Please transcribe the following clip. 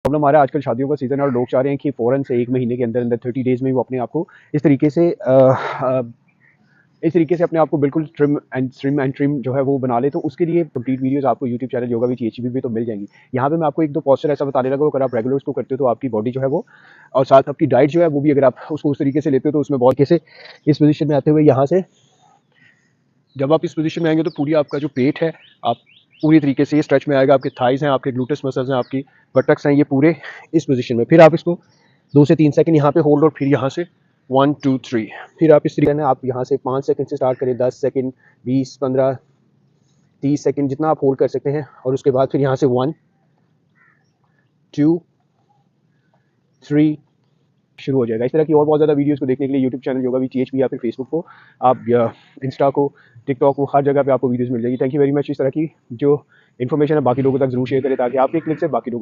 Problem आ रहा है, आजकल शादियों का सीज़न है और लोग चाह रहे हैं कि फ़ौरन से 1 महीने के अंदर-अंदर 30 डेज़ में वो अपने आप को इस तरीके से अपने आप को बिल्कुल ट्रिम जो है वो बना ले। तो उसके लिए कंप्लीट वीडियोज़ आपको यूट्यूब चैनल योगा विद टीएचबी पे तो मिल जाएँगी। यहाँ पे मैं आपको 1-2 पोस्चर ऐसा बताने लगा हूँ, अगर आप रेगुलर उसको करते हो तो आपकी बॉडी जो है वो, और साथ आपकी डाइट जो है वो भी अगर आप उसको उस तरीके से लेते हो तो उसमें बहुत कैसे इस पोज़ीशन में आते हुए यहाँ से जब आप इस पोज़ीशन में आएँगे तो पूरी आपका जो पेट है, आप पूरी तरीके से ये स्ट्रेच में आएगा, आपके थाइज़ हैं, आपके ग्लूटस मसल्स हैं, आपकी बटक्स हैं, ये पूरे इस पोज़ीशन में। फिर आप इसको 2 से 3 सेकंड यहाँ पे होल्ड और फिर यहाँ से 1, 2, 3 फिर आप इस तरीके से आप यहाँ से 5 सेकंड से स्टार्ट करें, 10 सेकंड, 20, 15, 30 सेकंड जितना आप होल्ड कर सकते हैं और उसके बाद फिर यहाँ से 1, 2, 3 शुरू हो जाएगा। इस तरह की और बहुत ज़्यादा वीडियोज़ को देखने के लिए यूट्यूब चैनल योगा विद टीएचबी या फिर फेसबुक को आप या इंस्टा को, टिकटॉक को, हर जगह पे आपको वीडियोज़ मिल जाएगी। Thank you very much. इस तरह की जो इन्फॉर्मेशन है बाकी लोगों तक ज़रूर शेयर करें ताकि आपके क्लिक से बाकी लोग